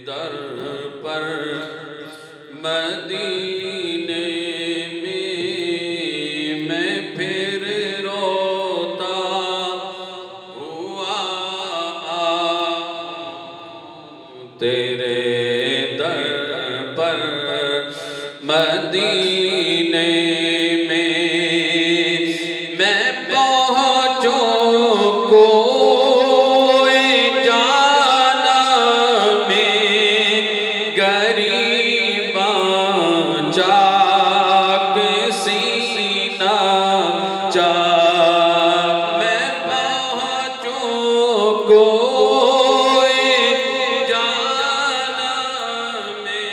در پر مدینے میں پھر روتا ہوا تیرے در پر مدینے میں پہنچوں کوئی جانا میں غریباں چاک سینہ چاک میں پہنچوں کوئی جانا میں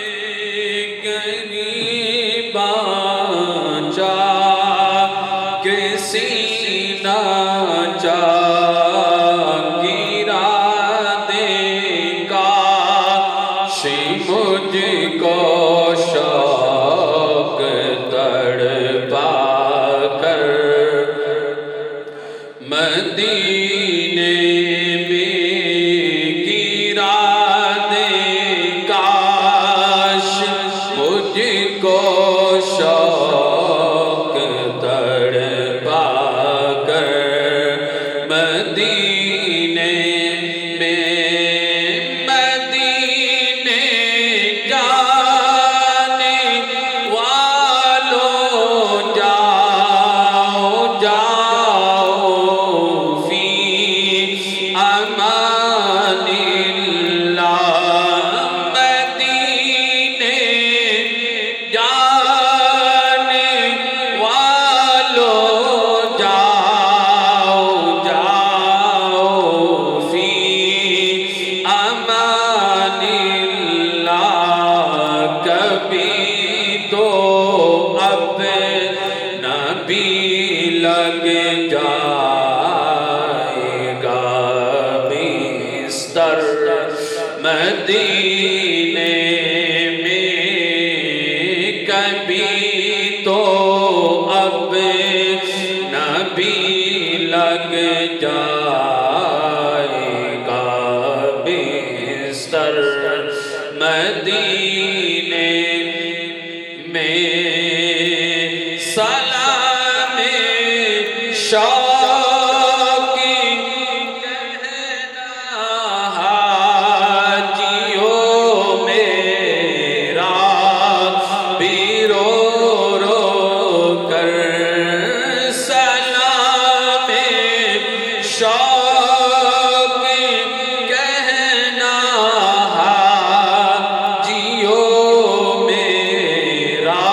غریباں چاک سینہ چاک گرا دے کاش مجھ کو شوق تڑپا کر مدینے میں گرا دے کاش مجھ کو شوق تڑپا کر مدینے میں مدینے جانے والوں جاؤ جاؤ فی امان اللہ مدینے جانے والوں جاؤ جاؤ فی امان اللہ کبھی تو اپنا بھی لگ جائے گا بستر مدینے میں کبھی تو اپنا بھی لگ جائے گا بستر مدینے میں سلام شوقی کہنا حاجیوں میرا بھی رو رو کر سلام شوقی کہنا حاجیوں میرا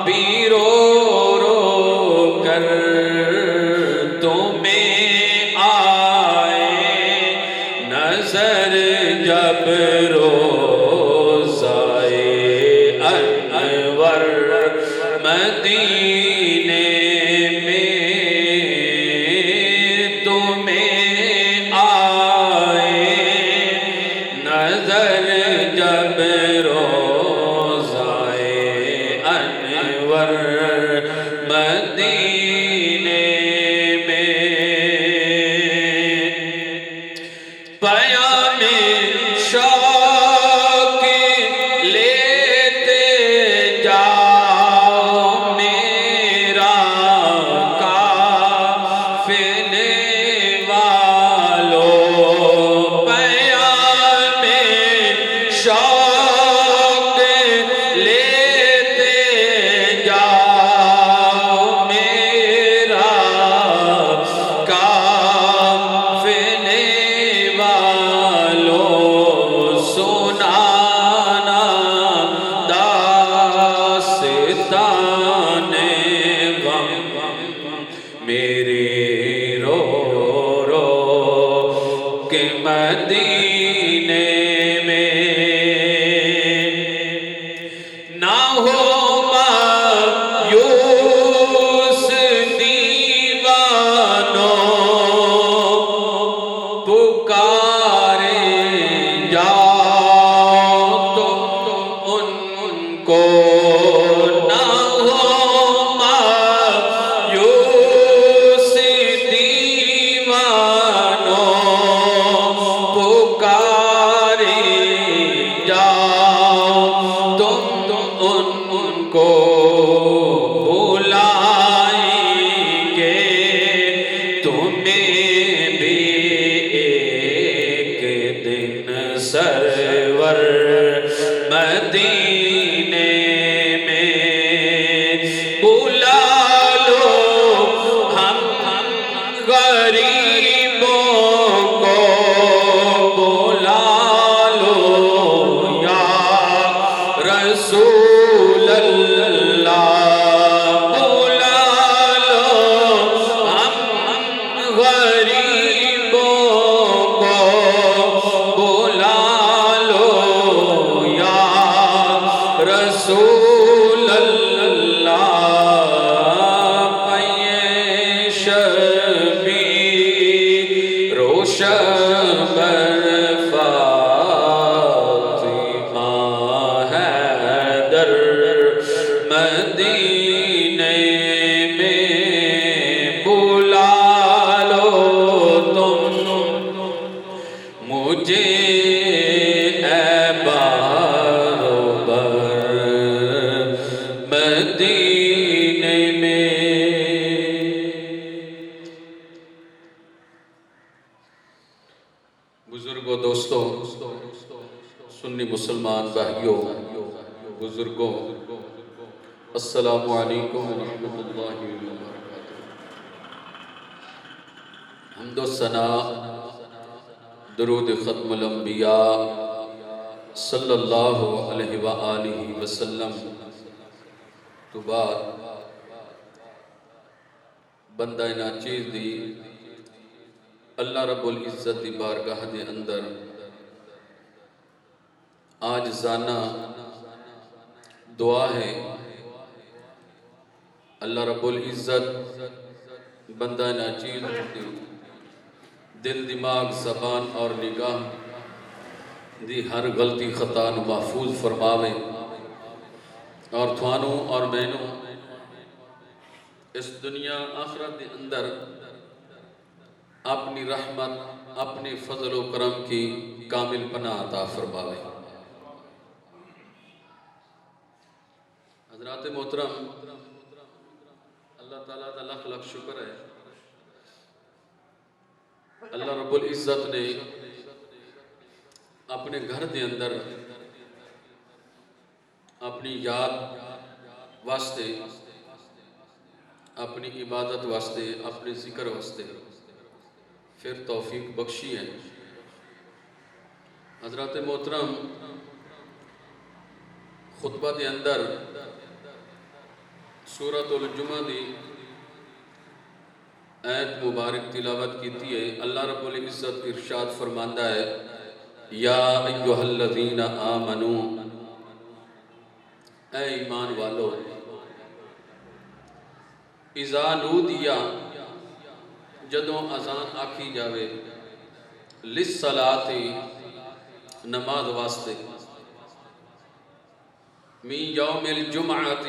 بھی رو رو کر تمہیں آئے نظر جب روزائے انور مدینے میں تمہیں آئے نظر جب روزائے انور مدینے میں پیام شوق لیتے جاؤ میرا قافلے والوں پیام شوق لیتے جاؤ میرا قافلے والوں سنانا داستان غم میرے رو رو کے مدینے میں نہ ہو مایوس دیوانوں پکارے جاؤ تو ان کو نہ ہو مایوس دیوانوں پکارے سرور مدینے میں بلا لو ہم غریبوں کو بلا لو یا رسول اللہ بلا لو ہم غریبوں کو بلا لو یا رسول اللہ پیش بھی روشن فاطمہ حیدر مدینے میں بلا لو تم مجھے اے باربر مدینے میں۔ بزرگوں، دوستوں، سنی مسلمان بھائیوں، بزرگوں، السلام علیکم ورحمۃ اللہ وبرکاتہ۔ حمد و ثنا درود ختم الانبیاء صلی اللہ علیہ وآلہ وسلم تو بعد بندہ ناچیز دی اللہ رب العزت دی بارگاہ دے اندر آج زانہ دعا ہے۔ اللہ رب العزت بندہ ناچیز دی دل، دماغ، زبان اور نگاہ دی ہر غلطی خطا نو محفوظ فرماوے اور تھانوں اور مینوں اس دنیا آخرت دے اندر اپنی رحمت، اپنے فضل و کرم کی کامل پناہ عطا فرماوے۔ حضرات محترم، اللہ تعالیٰ کا لاکھ لاکھ شکر ہے، اللہ رب العزت نے اپنے گھر دے اندر اپنی یاد واسطے، اپنی عبادت واسطے، اپنے ذکر واسطے پھر توفیق بخشی ہے۔ حضرات محترم، خطبہ دے اندر سورۃ الجمعہ دی آیت مبارک تلاوت کیتی ہے۔ اللہ رب العزت ارشاد فرماندہ ہے، یا ایہا الذین آمنوا، اے ایمان والو، اذا نودیا، جدوں اذان آکھی جاوے، للصلاۃ، نماز واسطے، من یوم الجمعۃ،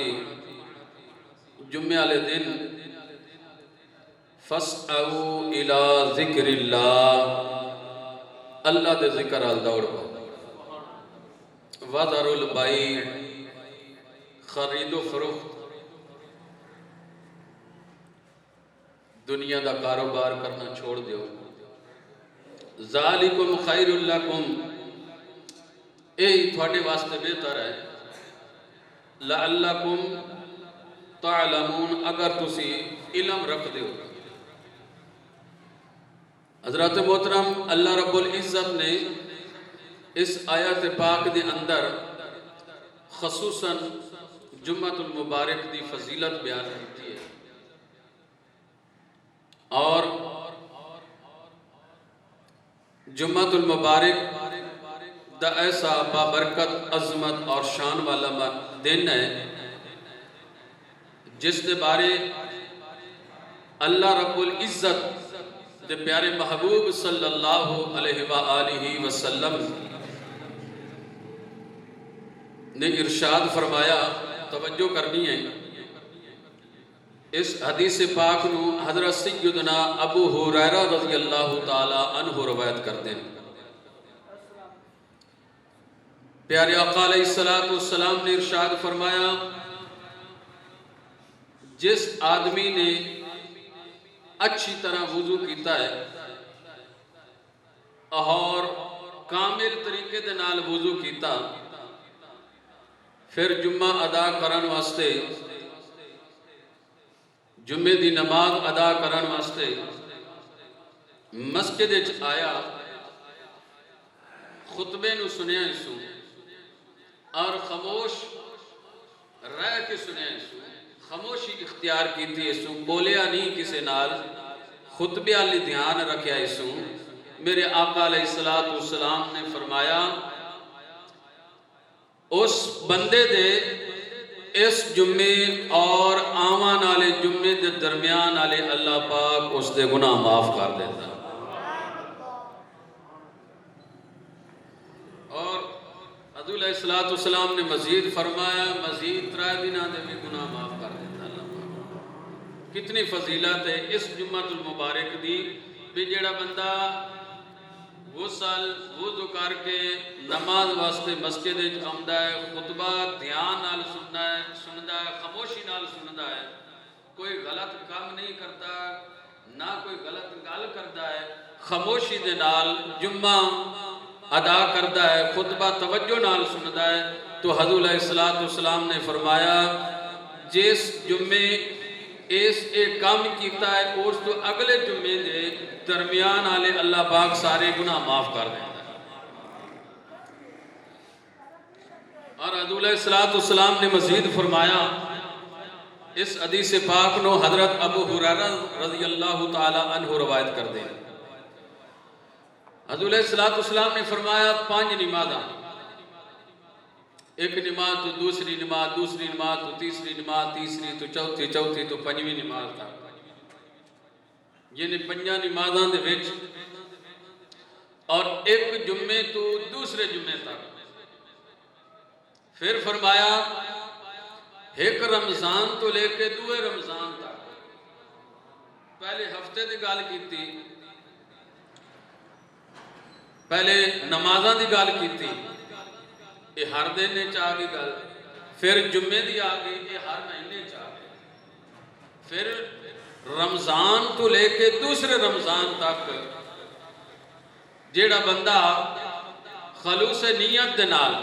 جمعے والے دن، فاسعوا الی ذکر اللہ، اللہ دے ذکر آل دوڑ پاؤ، وذروا البیع، خرید و فروخت، دنیا دا کاروبار کرنا چھوڑ دیو، ذالکم خیر لکم، اے تھوڑے واسطے بہتر ہے، لعلکم تعلمون، اگر تسی علم رکھ دیو۔ حضرات محترم، اللہ رب العزت نے اس آیت پاک دے اندر خصوصاً جمعۃ المبارک دی فضیلت بیان کرتی ہے اور جمعۃ المبارک دا ایسا بابرکت، عظمت اور شان والا دن ہے جس دے بارے اللہ رب العزت دے پیارے محبوب صلی اللہ علیہ وآلہ وسلم نے ارشاد فرمایا۔ توجہ کرنی ہے، اس حدیث پاک نو حضرت سیدنا ابو ہریرہ رضی اللہ تعالی عنہ روایت کرتے ہیں۔ پیارے آقا علیہ السلام نے ارشاد فرمایا، جس آدمی نے اچھی طرح وضو کیتا ہے اور کامل طریقے دے نال وضو کیتا، پھر جمعہ ادا کرن واسطے، جمعے دی نماز ادا کرن واسطے مسجد وچ آیا، خطبے نو سنیا اسو اور خاموش رہ کے سنیا اسو، خاموشی اختیار کیتی اسو، بولیا نہیں کسے نال، خطبے علی دھیان رکھیا اسو۔ میرے آقا علیہ السلام نے فرمایا اس بندے دے اس جمعے اور آوان والے جمعے دے درمیان والے اللہ پاک اس دے گناہ معاف کر دیتا۔ اور حضور علیہ السلام نے مزید فرمایا مزید 3 دنوں دے بھی گناہ معاف کر دیتا اللہ پاک۔ کتنی فضیلت ہے اس جمعہ المبارک دی بھی جیڑا بندہ غسل وضو کر کے نماز واسطے مسجد وچ آندا ہے، خطبہ دھیان نال سندا ہے، خاموشی نال سندا ہے، کوئی غلط کام نہیں کرتا، نہ کوئی غلط گل کرتا ہے، خاموشی دے نال جمعہ ادا کرتا ہے، خطبہ توجہ نال سندا ہے، تو حضور علیہ السلام نے فرمایا جس جمعے اس ایک کام کیتا ہے اس تو اگلے جمعے دے درمیان والے اللہ پاک سارے گناہ معاف کر دیتا ہے۔ اور حضور علیہ السلام نے مزید فرمایا اس حدیث پاک نو حضرت ابو ہریرہ رضی اللہ تعالی عنہ روایت کر دیں۔ حضور علیہ السلام نے فرمایا 5 نمازاں، ایک نماز تو دوسری نماز، دوسری نماز تو تیسری نماز، تیسری تو چوتھی، چوتھی تو 5ویں نماز تک، یعنی 5 نمازاں دے وچ، اور ایک جمعے تو دوسرے جمعے تک۔ پھر فرمایا ایک رمضان تو لے کے 2 رمضان تک، پہلے ہفتے دی گل کیتی، پہلے نمازاں دی گل کیتی، یہ ہر دن نے چاہ گئی گل، پھر جمعے دی آگئی یہ ہر مہینے چاہ گئی، پھر رمضان تو لے کے دوسرے رمضان تک جیڑا بندہ خلوص نیت دے نال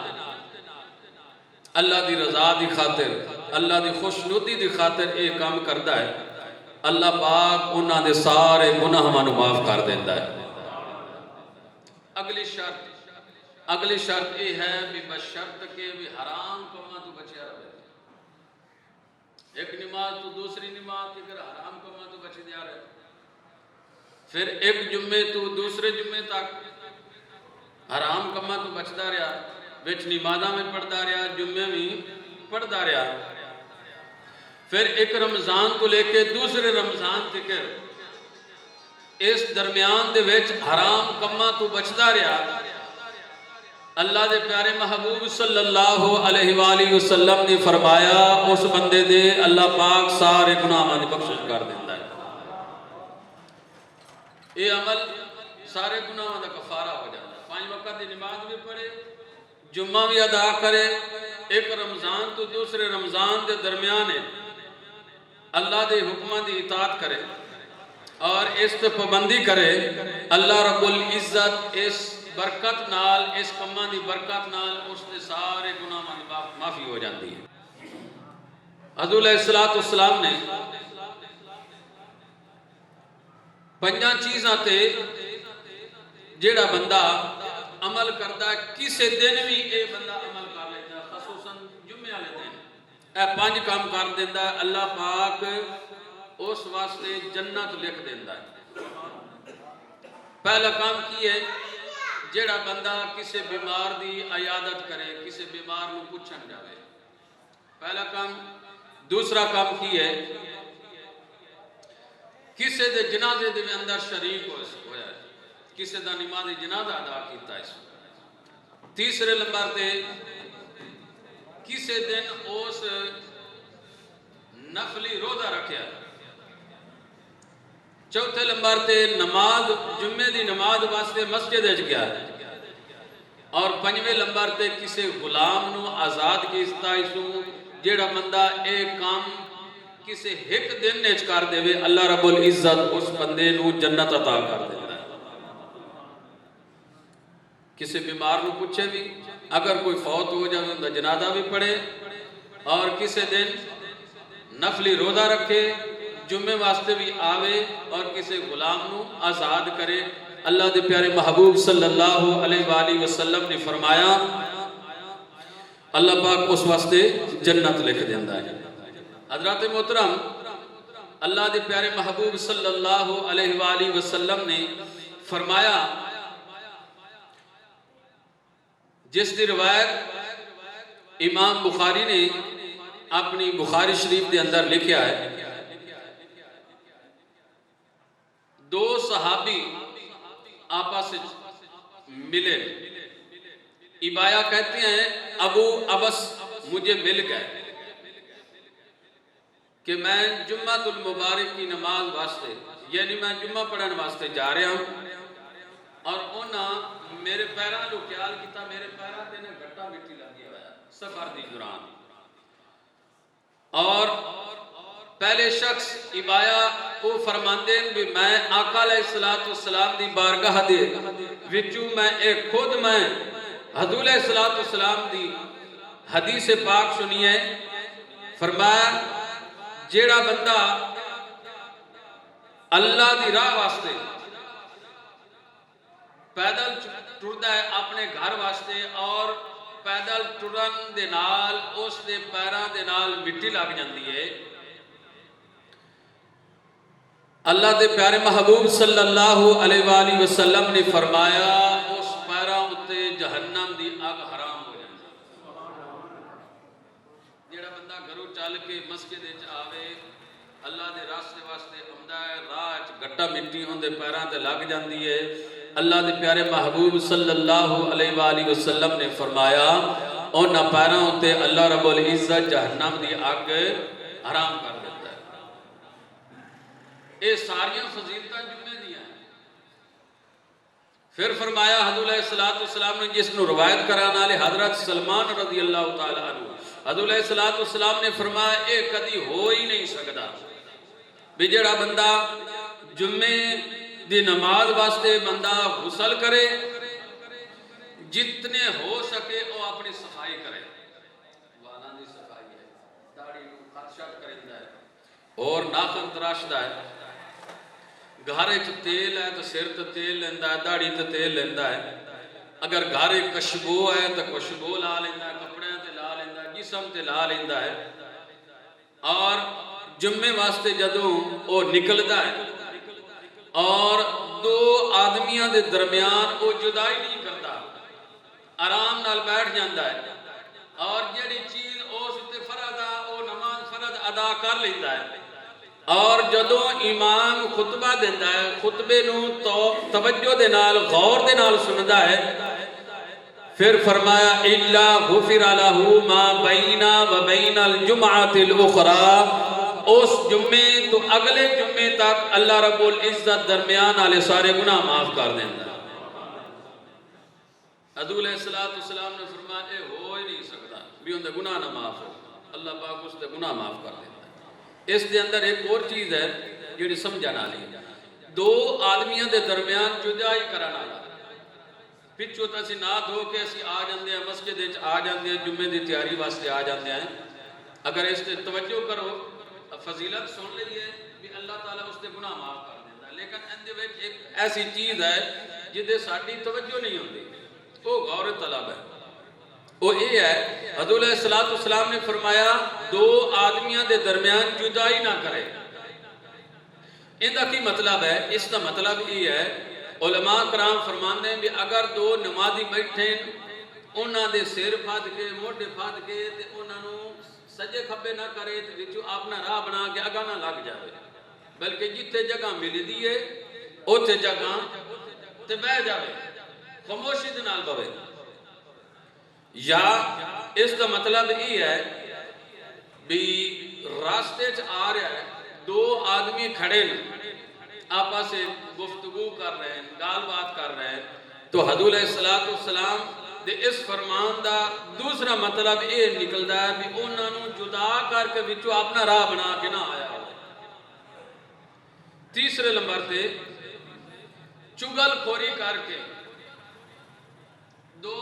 اللہ دی رضا دی خاطر، اللہ دی خوشنودی دی خاطر یہ کام کرتا ہے، اللہ پاک انہاں دے سارے گناہ مانو معاف کر دیتا ہے۔ اگلی شرط یہ ہے بھی بشرط کہ بھی حرام کما تو بچیا رہے، ایک نماز تو دوسری نماز کی اگر حرام کما تو بچ دیا رہے، پھر ایک جمعے تو دوسرے جمعے تک حرام کما تو بچتا رہا، وچ نمازاں میں پڑھتا رہا، جمعے میں پڑھتا رہا، پھر ایک رمضان تو لے کے دوسرے رمضان تک اس درمیان دے وچ حرام کما تو بچتا رہا۔ اللہ دے پیارے محبوب صلی اللہ علیہ وآلہ وسلم نے فرمایا اس بندے دے اللہ پاک سارے گناہاں دی بخشش کر دیتا ہے۔ یہ عمل سارے گناہاں دا کفارہ ہو جاتا ہے۔ 5 وقت دی نماز بھی پڑھے، جمعہ بھی ادا کرے، ایک رمضان تو دوسرے رمضان دے درمیان ہے، اللہ دے حکماں دی اطاعت کرے اور اس تے پابندی کرے، اللہ رب العزت اس برکت نال، اس کماں دی برکت نال اس دے سارے گناہ معافی ہو جاتی ہے۔ حضور علیہ السلام نے 5 چیزاں تے جیڑا بندہ عمل کرتا ہے کسے دن بھی اے بندہ عمل کر لیتا ہے، خصوصاً جمعے والے دن اے 5 کام کر دیتا ہے، اللہ پاک اس واسطے جنت لکھ دیتا ہے۔ پہلا کام کی ہے جیڑا بندہ کسے بیمار دی عیادت کرے، کسے بیمار نو پوچھن جاوے، پہلا کام۔ دوسرا کام کی ہے کسے دے جنازے دے اندر شریک ہویا ہے، کسے دا نماز جنازہ ادا کیتا ہے۔ تیسرے نمبر تے کسے دن اس نفلی روزہ رکھیا ہے۔ چوتھے نمبر تے نماز جمعے دی نماز واسطے مسجد وچ گیا ہے، اور 5ویں نمبر تے کسے غلام نو آزاد کیتا ہے، جیڑا بندہ ایک کام کسے ایک دن وچ کر دے اللہ رب العزت اس بندے نو جنت عطا کر دیتا ہے۔ کسی بیمار نو پوچھے بھی، اگر کوئی فوت ہو جائے ان کا جنازہ بھی پڑھے، اور کسی دن نفلی روزہ رکھے، جمعے واسطے بھی آوے، اور کسی غلام نو آزاد کرے۔ اللہ دے پیارے محبوب صلی اللہ علیہ وآلہ وسلم نے فرمایا اللہ پاک اس واسطے جنت لکھ دیندہ ہے۔ حضرات محترم، اللہ دے پیارے محبوب صلی اللہ علیہ وآلہ وسلم نے فرمایا، جس دی روایت امام بخاری نے اپنی بخاری شریف دے اندر لکھیا ہے، دو صحابی آپس ملے، ابایا کہتے ہیں ابو ابس مجھے مل گئے کہ میں جمعہ المبارک کی نماز واسطے، یعنی میں جمعہ پڑھنے واسطے جا رہا ہوں، اور انہاں میرے پیران لو خیال کیتا، میرے پیران دینے گھٹا مٹی لگی ہوا ہے سفر دی دوران، اور پہلے شخص ابایا وہ فرماندے بھی میں آقا علیہ السلام دی بارگاہ دے وچوں میں ایک خود میں حضور علیہ السلام دی حدیث پاک سنی ہے، فرمایا جیڑا بندہ اللہ دی راہ واسطے پیدل ٹردا ہے اپنے گھر واسطے، اور پیدل ٹرن دے نال اس دے پیران دے نال مٹی لگ جاندی ہے، اللہ دے پیارے محبوب صلی اللہ علیہ وآلہ وسلم نے فرمایا اس پیران اتے جہنم دی آگ حرام ہو جاندی ہے۔ جیڑا بندہ گھروں چل کے مسجد وچ آوے، اللہ دے راستے واسطے آندا ہے، راہ گٹا مٹی ہون دے پیران تے لگ جاندی ہے، اللہ دے پیارے محبوب صلی اللہ علیہ وآلہ وسلم نے فرمایا انہاں پیران اتے اللہ رب العزت جہنم دی آگ حرام کر دیتا ہے۔ اے ساریاں فضیلتاں جمعے دیا ہیں۔ پھر فرمایا حضور علیہ السلام نے جس نو روایت کرانا لے حضرت سلمان رضی اللہ تعالیٰ عنہ، حضور علیہ السلام نے فرمایا اے کدی ہو ہی نہیں سکتا بھی جڑا بندہ جمعے دی نماز واسطے بندہ غسل کرے، جتنے ہو سکے وہ اپنی صفائی کرے، والاں دی صفائی ہے، داڑھی نو خرشت کریندا ہے اور ناخن تراشدا ہے، گھر وچ تیل ہے تو سر تے تیل لیندا ہے، داڑھی تے تیل لیندا ہے، اگر گھر کشبو ہے تو کشبو لا لیندا ہے، کپڑے تے لا لیندا ہے، جسم تے لا لیندا ہے، اور جمعے واسطے جدوں وہ نکلدا ہے اور دو آدمیاں دے درمیان وہ جدائی نہیں کرتا، آرام نال بیٹھ جاندا ہے، اور جڑی چیز اس تے فرض ہے وہ نماز فرض ادا کر لیندا ہے، اور جدوں امام خطبہ دیندا ہے خطبے نو توجہ دے نال غور دے نال سندا ہے، پھر فرمایا الا غفر له ما بین و بین الجمعۃ الاخرى، اس جمعے تو اگلے جمعے تک اللہ رب العزت درمیان والے سارے گناہ معاف کر دیتا ہے۔ حضور علیہ السلام نے فرمایا اے ہو ہی نہیں سکتا بھی ان دے گناہ نہ معاف ہو، اللہ پاک اس دے گناہ معاف کر دیتا ہے۔ اس دے اندر ایک اور چیز ہے جڑی سمجھانا لی، دو آدمیاں دے درمیان جدائی کرانا لا، پچھو تا سی نہ دھو کے اسی آ جاندے ہیں مسجد وچ آ جاندے ہیں جمعے دی تیاری واسطے آ جاندے ہیں، اگر اس تے توجہ کرو فضیلت سن لیے بھی اللہ تعالیٰ اس دے گناہ معاف کر دیتا ہے، لیکن اندے وچ ایک ایسی چیز ہے جدے ساڈی توجہ نہیں ہوندی، وہ غور طلب ہے، وہ یہ ہے حضور علیہ السلام نے فرمایا دو آدمیاں دے درمیان جدائی نہ کرے۔ ان دا کی مطلب ہے؟ اس دا مطلب یہ ہے علماء کرام فرماندے ہیں بھی اگر دو نمازی بیٹھے انہاں دے سر پھد کے موڈے پھد کے تے انہاں نو سجے کھبے نہ کرے تے وچوں اپنا راہ بنا کے اگا نہ لگ جاوے، بلکہ جتھے جگہ ملدی ہے اوتھے جگہ تے بیٹھ جاوے، خاموشی دے نال بوے، یا اس دا مطلب یہ ہے بھی راستے چ آ رہا ہے دو آدمی کھڑے ہیں آپس سے گفتگو کر رہے ہیں گال بات کر رہے ہیں، تو حضور علیہ السلام دے اس فرمان دا دوسرا مطلب یہ نکلدا ہے بھی انہاں نو جدا کر کے وچوں اپنا راہ بنا کے نہ آیا ہو۔ تیسرے نمبر تے چگل خوری کر کے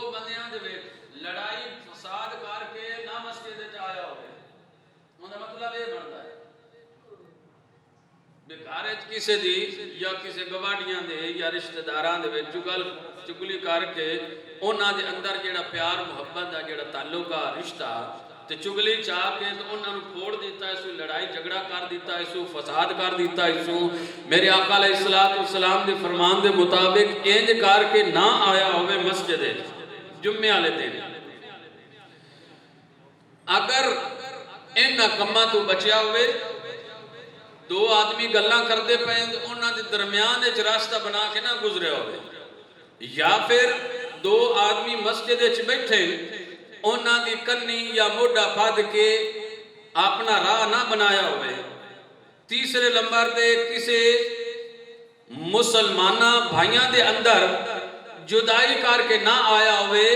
دو بندیاں دے وچ لڑائی فساد کر کے نہ مسجد وچ آیا ہوئے ان دا مطلب یہ بنتا ہے بے گھر وچ کسے دی یا کسے گواڈیاں دے یا رشتہ داراں دے وچ چگلی کر کے انہاں دے اندر جڑا پیار محبت دا جڑا تعلق ہے رشتہ تے چگلی چاہ کے تو انہاں نوں پھوڑ دیتا ہے سو لڑائی جھگڑا کر دیتا ہے سو فساد کر دیتا ہے سو میرے آقا علیہ السلام دے فرمان دے مطابق انج کر کے نہ آیا ہوئے مسجد جمعے والے دن اگر ان کماں تو بچیا ہوئے دو آدمی گلاں کردے پئے تے انہاں دے درمیان وچ راستہ بنا کے نہ گزرے ہوئے یا پھر دو آدمی مسجد وچ بیٹھے انہاں دی کنی یا موڈا پھد کے اپنا راہ نہ بنایا ہوئے تیسرے نمبر تے کسے مسلمانہ بھائیاں دے اندر جدائی کر کے نہ آیا ہوئے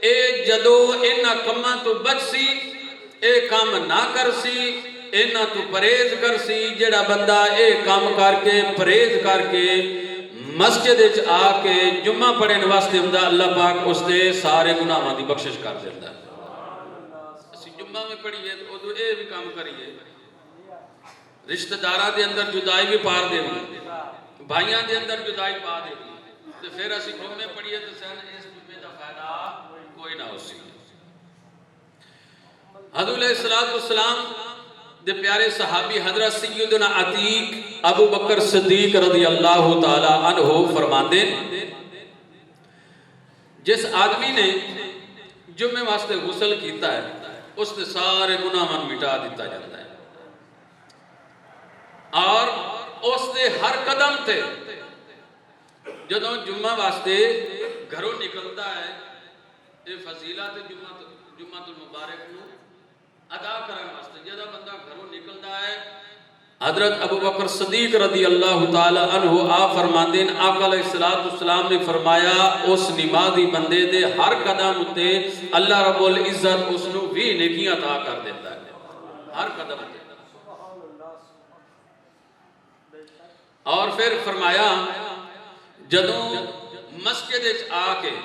اے جدو انہاں کماں تو بچ سی اے کام نہ کر سی انہاں تو پریز کر سی جڑا بندہ اے کام کر کے پریز کر کے مسجد وچ آ کے جمعہ پڑھن واسطے ہوندا اللہ پاک اس دے سارے گناہاں دی بخشش کر دیندا ہے اسی جمعہ میں پڑھیے تو ادو اے بھی کام کریے رشتہ داراں دے اندر جدائی بھی پار دے بھائیاں دے اندر جدائی پا دے تو پھر اسی جمعے پڑھیے تو سن اس جمعے دا فائدہ کوئی نہ ہو سی حضور علیہ السلام دے پیارے صحابی حضرت سیدنا عتیق ابو بکر صدیق رضی اللہ تعالی عنہ فرماندے جس آدمی نے جمعے واسطے غسل کیتا ہے اس نے سارے گناہاں مٹا دیتا جاتا ہے اور اس نے ہر قدم تے جدوں جمعہ واسطے گھروں نکلتا ہے یہ فضیلت جمعہ المبارک نو ادا کرن واسطے جدوں بندہ گھروں نکلتا ہے حضرت ابو بکر صدیق رضی اللہ تعالی عنہ آپ فرماندے ہیں آقا علیہ السلام نے فرمایا اس نمازی بندے دے ہر قدم تے اللہ رب العزت اس نو بھی نیکیاں عطا کر دیتا ہے ہر قدم تے اور پھر فرمایا جدوں مسجد وچ آ کے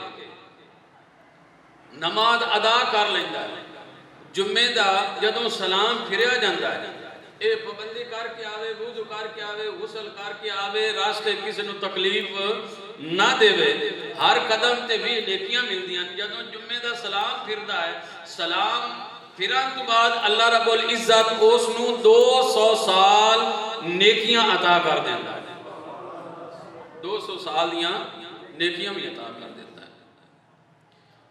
نماز ادا کر لیندا ہے جمعے دا جدوں سلام پھریا جاندا ہے اے پابندی کر کے آوے وضو کر کے آوے غسل کر کے آوے راستے کسی نو تکلیف نہ دے ہر قدم تے بھی نیکیاں ملدیاں جدوں جمعے دا سلام پھردا ہے سلام پھرن تو بعد اللہ رب العزت اس نو 200 سال نیکیاں عطا کر دیندا ہے 200 سال دیاں نیکیاں بھی عطا کر دیتا ہے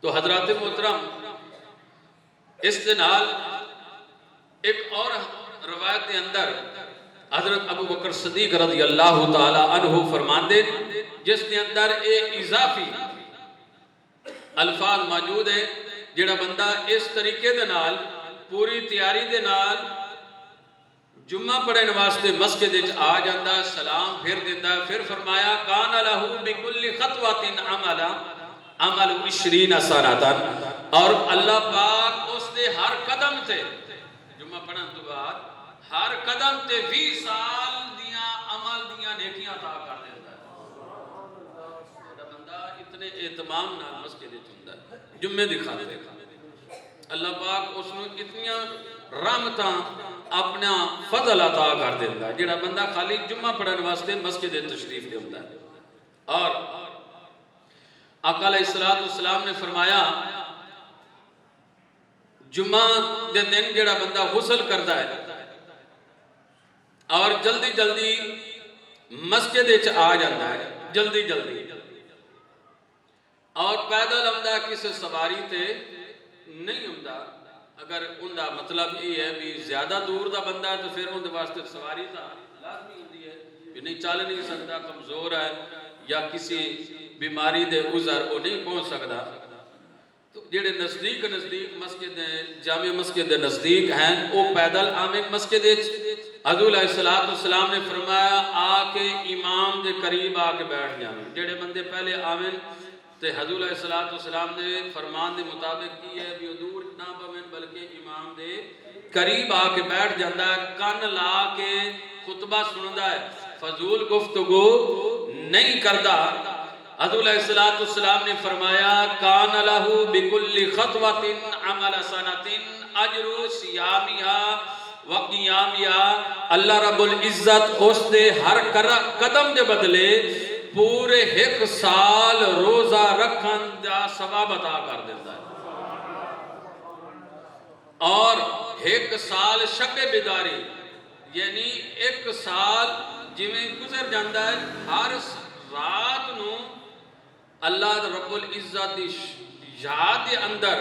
تو حضرات محترم اس دنال ایک اور روایت کے اندر حضرت ابو بکر صدیق رضی اللہ تعالی عنہ فرماندے جس کے اندر ایک اضافی الفاظ موجود ہے جڑا بندہ اس طریقے دے نال پوری تیاری دے نال جمعہ پڑھن واسطے مسجد وچ آ جاندا سلام پھر دیندا پھر فرمایا کان لہ بکل خطوۃ عمل 20 سنۃ اور اللہ پاک اس دے ہر قدم تے جمعہ پڑھن تو بعد ہر قدم تے 20 سال دیاں عمل دیاں نیکیاں عطا کر دیندا ہے جڑا بندہ اتنے اہتمام نال مسجد وچ ہوندا ہے جمعے دی خاطر اللہ پاک اس نو اتنیاں رحمتاں اپنا فضل عطا کر دیندا ہے جڑا بندہ خالی جمعہ پڑھن واسطے مسجد تشریف لے ہوندا ہے اور آقا علیہ السلام نے فرمایا جمعہ دے دن جڑا بندہ غسل کرتا ہے اور جلدی جلدی مسجد وچ آ جاتا ہے جلدی جلدی اور پیدل آندا کسی سواری تے نہیں ہوندا اگر ان دا مطلب یہ ہے بھی زیادہ دور دا بندہ ہے تو پھر ان دے واسطے سواری تا لازمی ہوندی ہے کہ نہیں چل نہیں سکتا کمزور ہے یا کسی بیماری دے عذر وہ نہیں پہنچ سکتا تو جڑے نزدیک مسجد جامع مسجد دے نزدیک ہیں وہ پیدل آمیں مسجد حضور علیہ السلام نے فرمایا آ کے امام دے قریب آ کے بیٹھ جانا جڑے بندے پہلے آمیں تے حضور علیہ السلام نے فرمان دے مطابق کی ہے بھی دور نہ پویں بلکہ امام دے قریب آ کے بیٹھ جاتا ہے کان لا کے خطبہ سندا ہے فضول گفتگو نہیں کردا حضور علیہ السلام نے فرمایا کان لہو بکل خطوۃ عمل سنۃ اجر صیامها وقیامها، اللہ رب العزت اس دے ہر قدم دے بدلے پورے ایک سال روزہ رکھن دا ثواب عطا کر دیتا ہے، اور ایک سال شب بیداری یعنی ایک سال جویں گزر جاندہ ہے، ہر رات نو اللہ رب العزت دی یاد دے اندر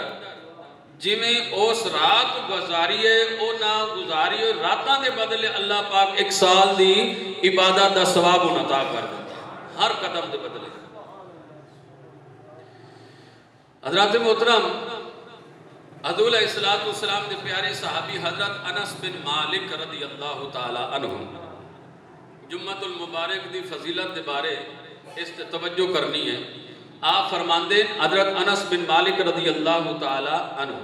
جویں اس رات گزاریے او نہ گزاریے راتاں دے بدلے اللہ پاک ایک سال دی عبادت دا ثواب عطا کر دیتا ہے ہر قدم دے بدلے۔ حضرات محترم، حضور علیہ السلام دے پیارے صحابی حضرت انس بن مالک رضی اللہ تعالی عنہ جمعۃ المبارک دی فضیلت دے بارے اس تے توجہ کرنی ہے۔ آپ فرماندے حضرت انس بن مالک رضی اللہ تعالی عنہ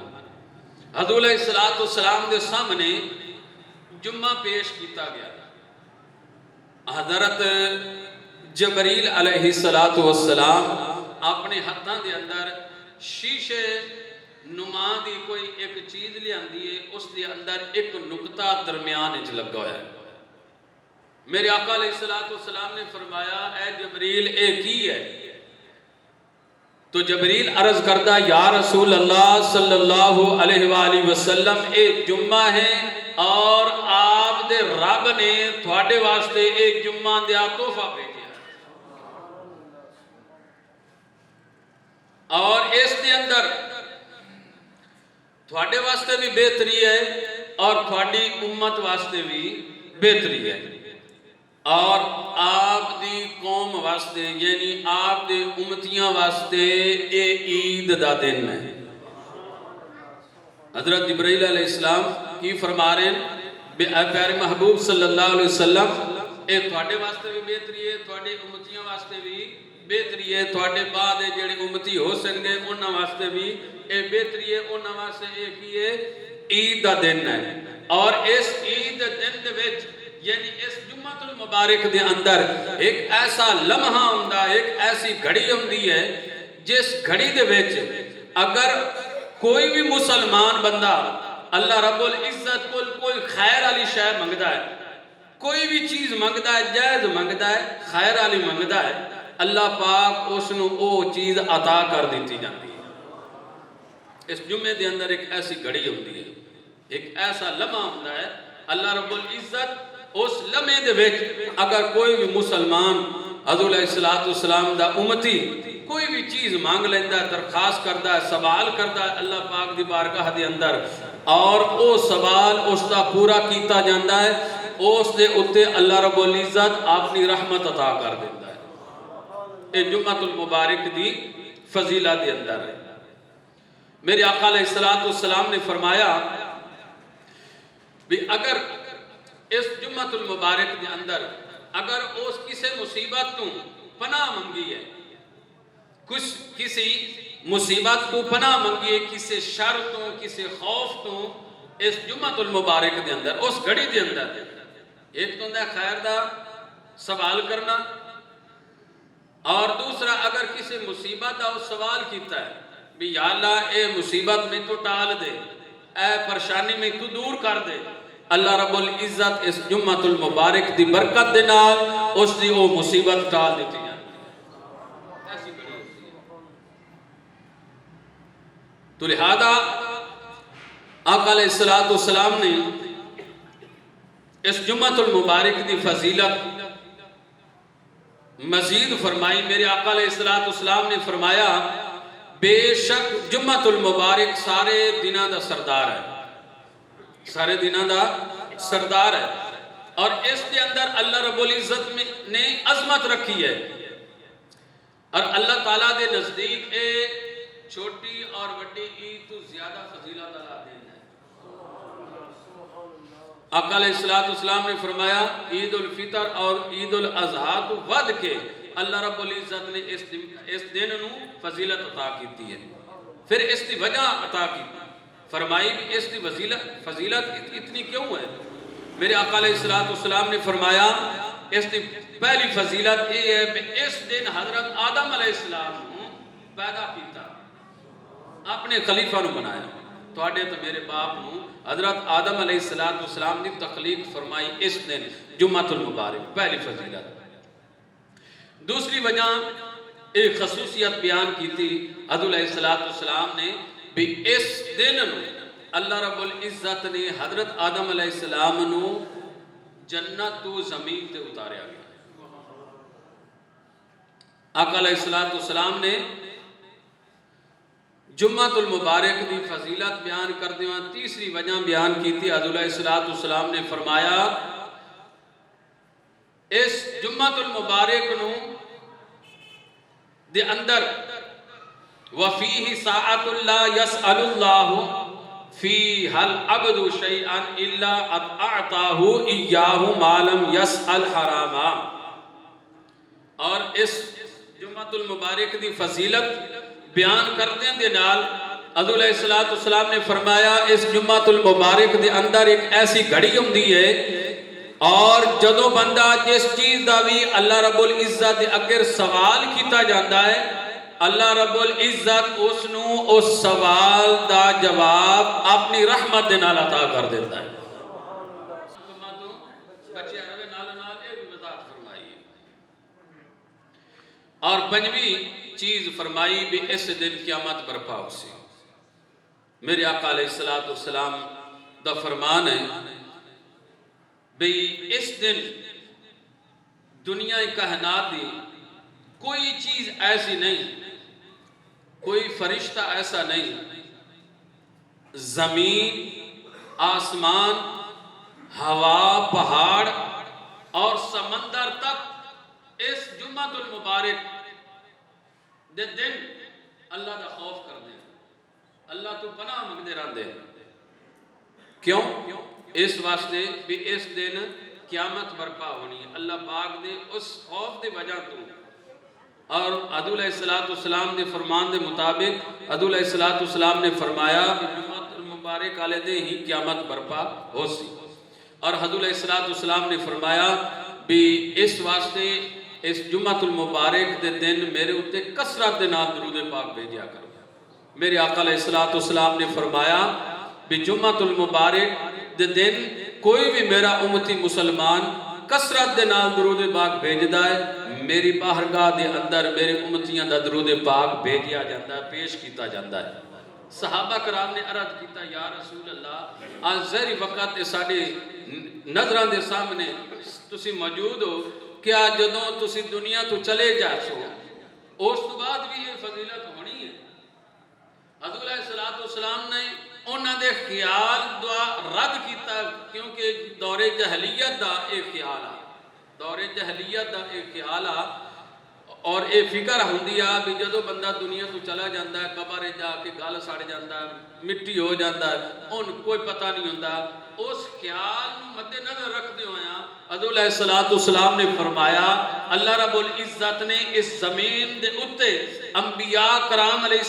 حضور علیہ السلام دے سامنے جمعہ پیش کیتا گیا، حضرت جبریل علیہ السلام اپنے ہاتھاں دے اندر شیشے نما دی کوئی ایک چیز لے آندی ہے، اس دے اندر ایک نقطہ درمیان وچ لگا ہوا ہے۔ میرے آقا علیہ السلام نے فرمایا اے جبریل اے کی ہے؟ تو جبریل عرض کرتا یا رسول اللہ صلی اللہ علیہ وآلہ وسلم ایک جمعہ ہے اور آپ دے رب نے تھوڑے واسطے ایک جمعہ دیا تحفہ بھیجا، اور اس دے اندر تھوڑے واسطے بھی بہتری ہے اور تھوڑی امت واسطے بھی بہتری ہے، اور آپ دی قوم واسطے یعنی آپ دے امتیاں واسطے اے عید دا دن ہے۔ حضرت جبرائیل علیہ السلام کی فرما رہے ہیں اے پیارے محبوب صلی اللہ علیہ وسلم اے تھوڑے واسطے بھی بہتری ہے، تھوڑے امتیاں واسطے بھی بہتری ہے، تھوڑے بعد جڑے امتی ہو سنگے انہاں واسطے بھی اے بہتری ہے، انہاں واسطے اے کی ہے عید دا دن ہے۔ اور اس عید دن دے وچ یعنی اس جمعۃ المبارک دے اندر ایک ایسا لمحہ ہوندہ، ایک ایسی گھڑی ہوندی ہے جس گھڑی دے وچ اگر کوئی بھی مسلمان بندہ اللہ رب العزت کوئی خیر والی شے منگدا ہے، کوئی بھی چیز منگدا ہے، جائز منگدا ہے، خیر والی منگدا ہے، اللہ پاک اس نو او چیز عطا کر دیتی جاتی ہے۔ اس جمعے دے اندر ایک ایسی گھڑی ہوندی ہے، ایک ایسا لمحہ ہوندہ ہے، اللہ رب العزت اس لمحے دے وچ اگر کوئی بھی مسلمان حضور علیہ السلام دا امتی کوئی بھی چیز مانگ لیندہ ہے، درخواست کردہ ہے، سوال کردہ ہے اللہ پاک دی بارگاہ دے اندر، اور او سوال اس دا پورا کیتا جاندہ ہے، اس دے اتے اللہ رب العزت اپنی رحمت عطا کر دیتا ہے۔ اے جمعۃ المبارک دی فضیلت دے اندر ہے۔ میرے آقا علیہ السلام نے فرمایا بھی اگر اس جمعۃ المبارک دے اندر اگر اس کسی مصیبت تو پناہ منگی ہے، کسی مصیبت کو پناہ منگی ہے، کسی شر تو کسی خوف تو اس جمعۃ المبارک دے اندر اس گھڑی دے اندر ایک تو خیر دا سوال کرنا، اور دوسرا اگر کسی مصیبت دا سوال کیتا ہے بھی یا اللہ اے مصیبت میں تو ٹال دے، اے پریشانی میں تو دور کر دے، اللہ رب العزت اس جمعۃ المبارک دی برکت دے نال اس دی او مصیبت ٹال دیتی ہے۔ ایسی بڑی ہوتی ہے۔ تو لہذا آقا علیہ السلام نے اس جمعۃ المبارک دی فضیلت مزید فرمائی۔ میرے آقا علیہ السلام نے فرمایا بے شک جمعۃ المبارک سارے دنوں دا سردار ہے، سارے دنوں دا سردار ہے، اور اس کے اندر اللہ رب العزت نے عظمت رکھی ہے، اور اللہ تعالیٰ دے نزدیک اے چھوٹی اور بڑی عید تو زیادہ فضیلت والا دن ہے۔ آقا علیہ السلام نے فرمایا عید الفطر اور عید الاضحیٰ تو ود کے اللہ رب العزت نے اس دن نو فضیلت عطا کیتی ہے، پھر اس کی وجہ عطا کی فرمائی بھی اس کی فضیلت اتنی کیوں ہے؟ میرے آقا علیہ السلام نے فرمایا اس کی پہلی فضیلت یہ ہے کہ اس دن حضرت آدم علیہ السلام کو پیدا کیتا، اپنے خلیفہ نو بنایا. تواڈے تو میرے باپ نو حضرت آدم علیہ السلام نے تخلیق فرمائی اس دن جمعۃ المبارک، پہلی فضیلت. دوسری وجہ ایک خصوصیت بیان کی تھی حضرت علیہ السلام نے بھی اس دن اللہ رب العزت نے حضرت آدم علیہ السلام نو جنت تو زمین تے اتاریا گیا. آقا علیہ السلام نے جمعۃ المبارک دی فضیلت بیان کردے ہوئے تیسری وجہ بیان کی تھی. حضرت علیہ السلام نے فرمایا اس جمعۃ المبارک نو دے اندر وفیہ ساعت اللہ یسأل اللہ فیہا العبد شیئا الا اطاعتاہ ایاہ ما لم یسأل حراما. اور اس جمعۃ المبارک دی فضیلت بیان کرنے دے نال حضرت علیہ السلام نے فرمایا اس جمعۃ المبارک دے اندر ایک ایسی گھڑی ہوندی ہے اور جدو بندہ جس چیز دا بھی اللہ رب العزت اگر سوال کیتا جاندہ ہے اللہ رب العزت اس نو اس سوال دا جواب اپنی رحمت دے نال عطا کر دیتا ہے. اور پنجویں چیز فرمائی بھی اس دن قیامت برپا ہو سی. میرے آقا علیہ السلام دا فرمان ہے بھی اس دن دنیا کائنات دی کوئی چیز ایسی نہیں، کوئی فرشتہ ایسا نہیں، زمین، آسمان، ہوا، پہاڑ اور سمندر تک اس جمعۃ المبارک دے دن اللہ دا خوف کر دیں، اللہ تو پناہ منگدے رہندے. کیوں؟ اس واسطے بھی اس دن قیامت برپا ہونی ہے اللہ پاک دے اس خوف دے وجہ تو. اور حضرت علیہ السلام دے فرمان دے مطابق حضرت علیہ السلام نے فرمایا کہ جمعۃ المبارک والے دے ہی قیامت برپا ہو سی. اور حضرت علیہ السلام نے فرمایا بھی اس واسطے اس جمعۃ المبارک دے دن میرے اتے کثرت دے نال درود پاک بھیجیا کرو. میرے آقا علیہ السلام نے فرمایا بھی جمعۃ المبارک دے دن کوئی بھی میرا امتی مسلمان کثرت دے نال درود پاک بھیجدا ہے میری بارگاہ دے اندر میرے امتیاں دا درود پاک بھیجیا جاتا ہے، پیش کیتا جاتا ہے. صحابہ کرام نے عرض کیتا یا رسول اللہ آج ظاہری وقت ساڈے نظران دے سامنے تسی موجود ہو، کیا جدوں تسی دنیا تو چلے جا سو اس تو بعد بھی یہ فضیلت ہونی ہے؟ حضرت علیہ السلام نے انہاں دے خیال دا رد کیتا کیونکہ دور جہلیت دا ایک خیال آ، دور جہلیت دا ایک خیال آ اور اے فکر ہوندی آ بھی جدو بندہ دنیا تو چلا جاندہ ہے قبر جا کے گل سڑ جاندہ ہے مٹی ہو جاندہ ہے ان کوئی پتہ نہیں ہوندہ. اس خیال مد نظر رکھ دے ہویا حضرت علیہ السلام نے فرمایا اللہ رب العزت نے اس زمین دے اتے انبیاء کرام علیہ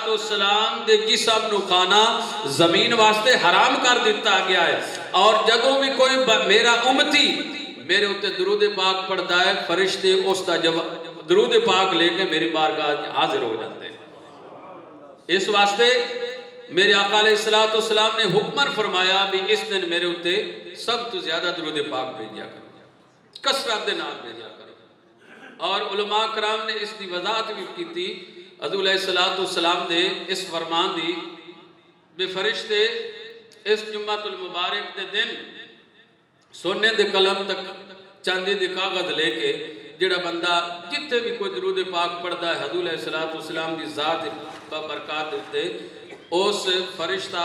السلام دے جسم نو کھانا زمین واسطے حرام کر دیتا گیا ہے. اور جدوں بھی کوئی میرا امتی میرے اتے درود پاک پڑھتا ہے فرشتے اس دا درود پاک لے کے میری بارگاہ حاضر ہو جاتے ہیں. اس واسطے میرے آقا علیہ السلام نے حکمر فرمایا بھی اس دن میرے اتے سب تو زیادہ درود پاک بھیجیا کرو، کثرت دے نال بھیجیا کرو. اور علماء کرام نے اس دی وضاحت بھی کی تھی حضرت علیہ السلام نے اس فرمان دی بے فرشتے اس جمعۃ المبارک دے دن سونے دے قلم تک چاندی دے کاغذ لے کے جڑا بندہ جتنے بھی کوئی درود پاک پڑھتا ہے حضرت علیہ السلام دی ذات برکات دیتے اس فرشتہ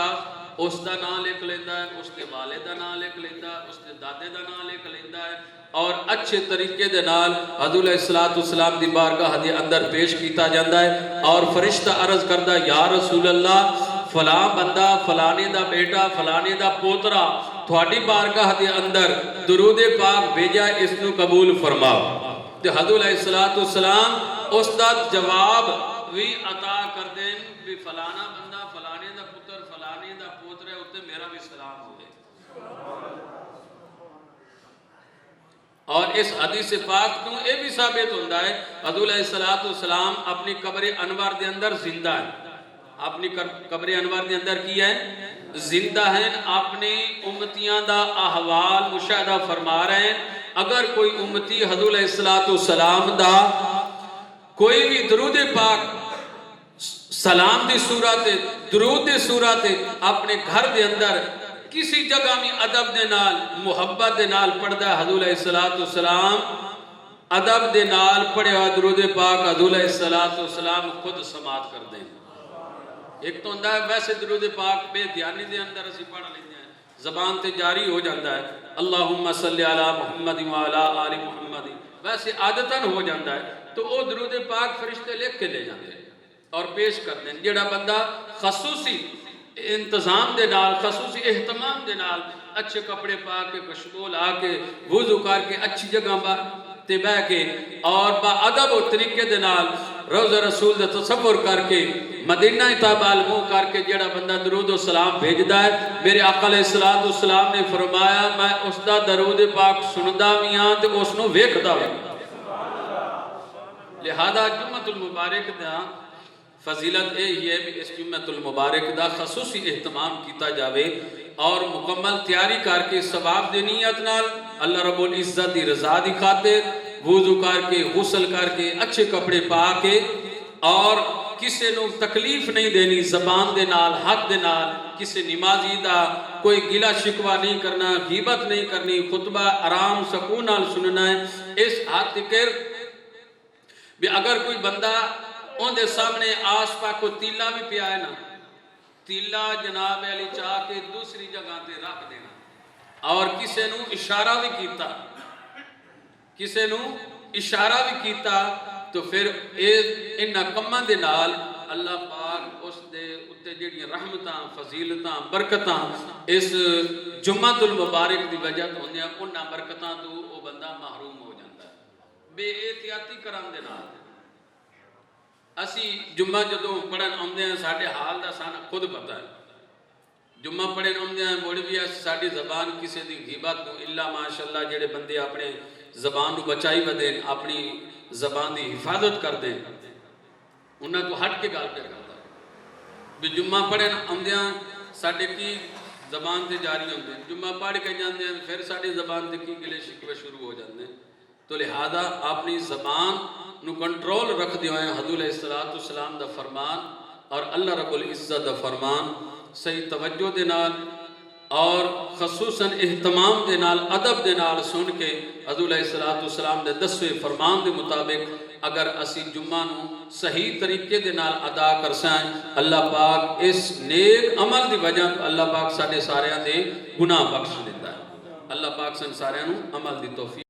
اس دا نام لکھ لیتا ہے، اس کے والد دا نام لکھ لیتا ہے، اس کے دادے دا نام لکھ لیتا ہے اور اچھے طریقے دے نال حضرت علیہ السلام دی بارگاہ دے اندر پیش کیتا جاندہ ہے. اور فرشتہ عرض کردہ یا رسول اللہ فلاں بندہ فلانے دا بیٹا فلانے دا پوترا تھوڑی بارگاہ دے اندر درود پاک بھیجا اس نو قبول فرماؤ. تو حضرت علیہ السلام اس دا جواب بھی عطا کر دیں بھی فلانا بندہ فلانے دا پتر فلانے دا پوتر ہے اتے میرا بھی سلام ہو گئے. اور اس حدیث پاک تو یہ بھی ثابت ہوتا ہے حضور علیہ السلام اپنی قبر انور دے اندر زندہ ہے، اپنی قبر انور دے اندر کی ہے زندہ ہیں، اپنی امتیاں دا احوال مشاہدہ فرما رہے ہیں۔ اگر کوئی امتی حضور علیہ السلام دا کوئی بھی درود پاک سلام دی صورت درود دی صورت اپنے گھر دے اندر کسی جگہ میں ادب دے نال محبت دے نال پڑھدا ہے، حضور علیہ السلام ادب دے نال پڑھے ہوا درود پاک حضور علیہ السلام خود سماعت کر دیں۔ ایک تو ہوتا ہے ویسے درود پاک بے دھیانی دے اندر اسی پڑھ لیتے ہیں، زبان تے جاری ہو جاتا ہے اللہم صلی علی محمد وعلی آل محمد، ویسے عادتاً ہو جاتا ہے تو وہ درود پاک فرشتے لکھ کے لے جاتے ہیں اور پیش کر دیں۔ جڑا بندہ خصوصی انتظام دے نال خصوصی اہتمام دے نال اچھے کپڑے پا کے خوشبو لا کے وضو کر کے اچھی جگہ تے بہ کے اور با ادب و طریقے دے نال روضہ رسول دے تصور کر کے مدینہ تابال منہ کر کے جڑا بندہ درود و سلام بھیجدا ہے، میرے آقا علیہ السلام نے فرمایا میں اس دا درود پاک سندا بھی ہاں تے اس نو ویکھدا بھی۔ لہذا جمعۃ المبارک دا فضیلت یہ ہے کہ اس جمعۃ المبارک دا خصوصی اہتمام کیتا جاوے اور مکمل تیاری کر کے ثواب دی نیت نال اللہ رب العزت دی رضا دی خاطر وضو کر کے غسل کر کے اچھے کپڑے پا کے اور کسی نو تکلیف نہیں دینی زبان دے نال حق دے نال، کسی نمازی دا کوئی گلہ شکوہ نہیں کرنا، غیبت نہیں کرنی، خطبہ آرام سکون نال سننا ہے۔ اس حد تک بھی اگر کوئی بندہ ان دے سامنے آس پا کو تیلا بھی پیا ہے نا، تیلا جناب علی چاہ کے دوسری جگہ تے رکھ دینا اور کسے نو اشارہ بھی کیتا، کسے نو اشارہ بھی کیتا تو پھر انہاں کماں دے نال اللہ پاک اس دے اتے جڑی رحمتاں فضیلتاں برکتاں اس جمعۃ المبارک دی وجہ تو ہوندیاں، انہاں برکتاں تو وہ بندہ محروم ہو جاتا ہے بے احتیاطی کرن دے نال۔ اسی جمعہ جدوں پڑھن آمدے ہیں ساڈے حال دا سانہ خود پتہ ہے، جمعہ پڑھن آمدے ہیں مڑ بھی ساڈی زبان کسی دی غیبت تو الا ماشاءاللہ جڑے بندے اپنے زبان نو بچائی ودین اپنی زبان دی حفاظت کر دیں انہاں تو ہٹ کے گل پہ کرتا بھی جمعہ پڑھن آمدے ہیں ساڈے کی زبان تے جاری ہوندے ہیں، جمعہ پڑھ کے جاندے ہیں پھر ساڈی زبان تے کی گلے شکوے شروع ہو جاندے ہیں۔ تو لہذا اپنی زبان نو کنٹرول رکھ دیو ہیں، حضور علیہ السلام دا فرمان اور اللہ رب العزت دا فرمان صحیح توجہ دے نال اور خصوصاً اہتمام دے نال ادب دے نال سن کے حضور علیہ السلام دے دسویں فرمان دے مطابق اگر اسی جمعہ نو صحیح طریقے دے نال ادا کر سائیں، اللہ پاک اس نیک عمل دی وجہ تو اللہ پاک ساڈے سارے دے گناہ بخش دیتا ہے۔ اللہ پاک سن سارے نو عمل دی توفیق